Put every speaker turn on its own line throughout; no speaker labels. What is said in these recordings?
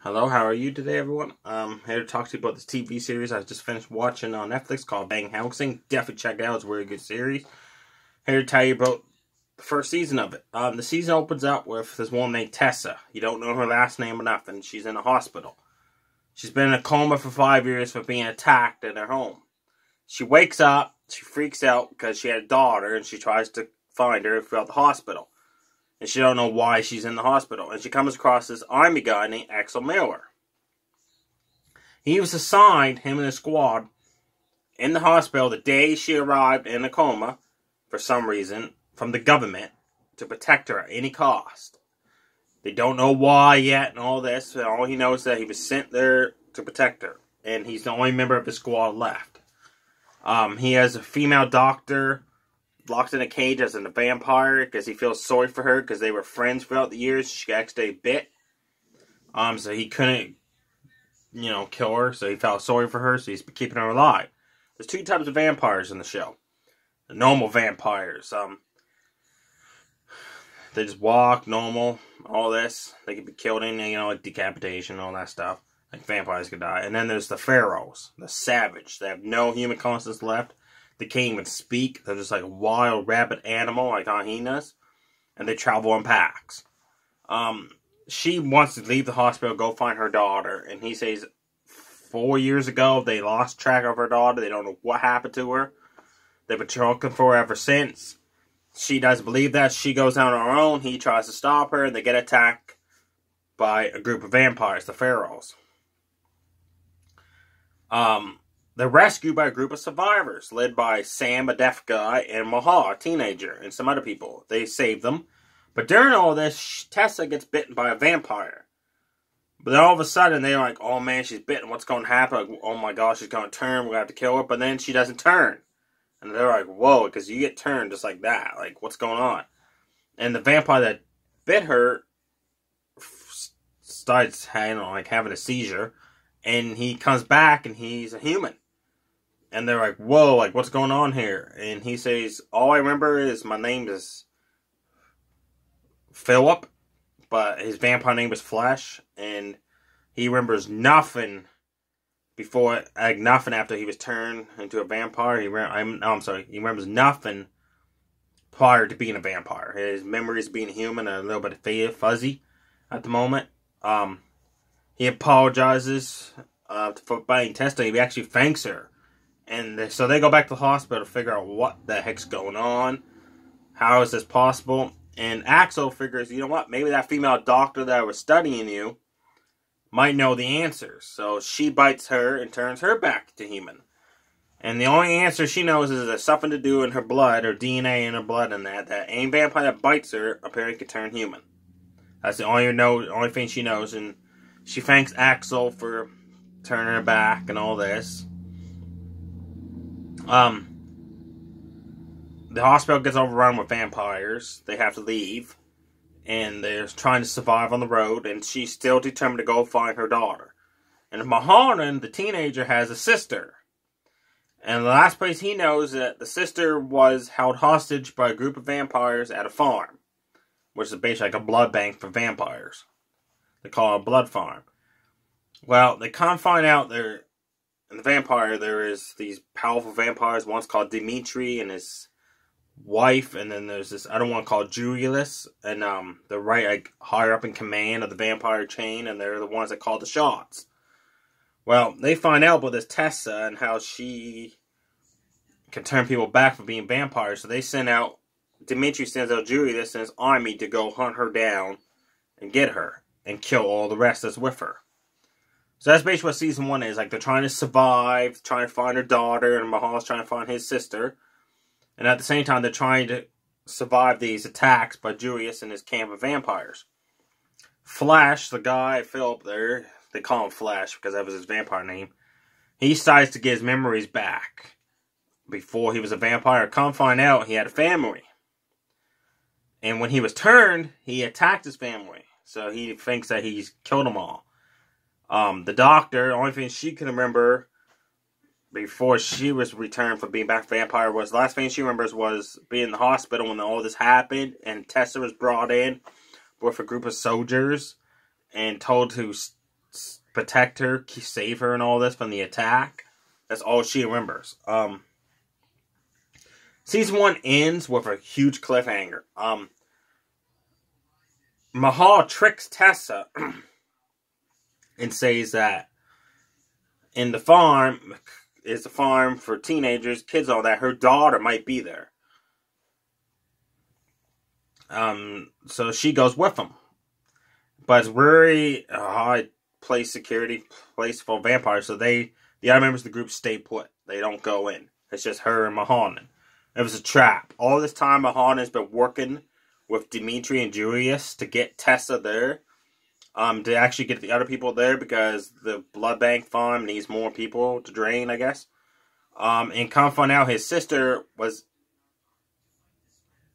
Hello, how are you today, everyone? I'm here to talk to you about this TV series I just finished watching on Netflix called Helsing. Definitely check it out. It's a very good series. Here to tell you about the first season of it. The season opens up with this woman named Tessa. You don't know her last name or nothing. She's in a hospital. She's been in a coma for 5 years for being attacked in her home. She wakes up, she freaks out because she had a daughter, and she tries to find her throughout the hospital. And she don't know why she's in the hospital. And she comes across this army guy named Axel Miller. He was assigned, him and his squad, in the hospital the day she arrived in a coma, for some reason, from the government, to protect her at any cost. They don't know why yet and all this. All he knows is that he was sent there to protect her. And he's the only member of the squad left. He has a female doctor locked in a cage as a vampire because he feels sorry for her because they were friends throughout the years. She actually bit. So he couldn't, kill her. So he felt sorry for her. So he's keeping her alive. There's two types of vampires in the show. The normal vampires. They just walk, normal, all this. They can be killed in, like decapitation, all that stuff. Like vampires could die. And then there's the pharaohs, the savage. They have no human conscience left. They can't even speak. They're just like a wild, rabid animal, like hyenas. And they travel in packs. She wants to leave the hospital, go find her daughter. And he says 4 years ago, they lost track of her daughter. They don't know what happened to her. They've been looking for her ever since. She doesn't believe that. She goes out on her own. He tries to stop her. And they get attacked by a group of vampires, the pharaohs. They're rescued by a group of survivors, led by Sam, a deaf guy, and Mahar, a teenager, and some other people. They save them. But during all this, Tessa gets bitten by a vampire. But then all of a sudden, they're like, oh man, she's bitten. What's going to happen? Like, oh my gosh, she's going to turn. We're going to have to kill her. But then she doesn't turn. And they're like, whoa, because you get turned just like that. Like, what's going on? And the vampire that bit her starts having a seizure. And he comes back and he's a human. And they're like, whoa, like, what's going on here? And he says, all I remember is my name is Philip, but his vampire name is Flesh. And he remembers nothing before, nothing after he was turned into a vampire. He remembers nothing prior to being a vampire. His memories of being human are a little bit fuzzy at the moment. He apologizes for biting Tessa. He actually thanks her. And so they go back to the hospital to figure out what the heck's going on. How is this possible? And Axel figures, you know what? Maybe that female doctor that was studying you might know the answers. So she bites her and turns her back to human. And the only answer she knows is there's something to do in her blood, or DNA in her blood, and that any vampire that bites her apparently can turn human. That's the only thing she knows. And she thanks Axel for turning her back and all this. The hospital gets overrun with vampires. They have to leave. And they're trying to survive on the road. And she's still determined to go find her daughter. And Maharan, the teenager, has a sister. And the last place he knows that the sister was held hostage by a group of vampires at a farm. Which is basically like a blood bank for vampires. They call it a blood farm. Well, they come find out there in the vampire there is these powerful vampires. One's called Dimitri and his wife, and then there's this other one called Julius, and they're right higher up in command of the vampire chain, and they're the ones that call the shots. Well, they find out about this Tessa and how she can turn people back from being vampires, so they send out Dimitri sends out Julius and his army to go hunt her down and get her and kill all the rest that's with her. So that's basically what season 1 is. Like, they're trying to survive, trying to find her daughter, and Mahal's trying to find his sister. And at the same time, they're trying to survive these attacks by Julius and his camp of vampires. Flash, the guy, Philip there, they call him Flash because that was his vampire name. He decides to get his memories back. Before he was a vampire, come find out he had a family. And when he was turned, he attacked his family. So he thinks that he's killed them all. The doctor, the only thing she can remember before she was returned from being back vampire was, the last thing she remembers was being in the hospital when all this happened, and Tessa was brought in with a group of soldiers and told to protect her, save her, and all this from the attack. That's all she remembers. Season 1 ends with a huge cliffhanger. Mahal tricks Tessa and says that in the farm is a farm for teenagers, kids, all that. Her daughter might be there. So she goes with them. But it's very high security place for vampires. So the other members of the group stay put. They don't go in. It's just her and Mahanan. It was a trap. All this time, Mahanan's been working with Dimitri and Julius to get Tessa there. To actually get the other people there because the blood bank farm needs more people to drain, I guess. And come find out his sister was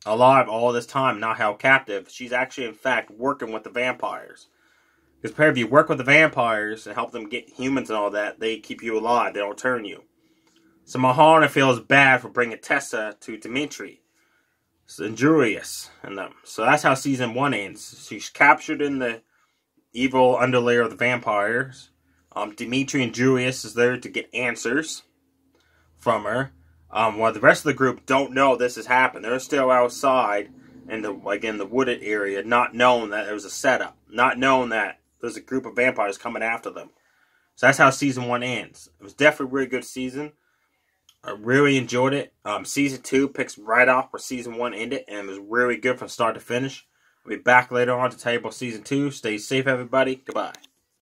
alive all this time, not held captive. She's actually, in fact, working with the vampires. Because if you work with the vampires and help them get humans and all that, they keep you alive. They don't turn you. So Mahana feels bad for bringing Tessa to Dimitri and Julius and them. So that's how season 1 ends. She's captured in the evil underlayer of the vampires. Dimitri and Julius is there to get answers from her. While the rest of the group don't know this has happened. They're still outside in the wooded area, not knowing that there was a setup. Not knowing that there's a group of vampires coming after them. So that's how season 1 ends. It was definitely a really good season. I really enjoyed it. Season 2 picks right off where season 1 ended, and it was really good from start to finish. I'll be back later on to tell you about season 2. Stay safe, everybody. Goodbye.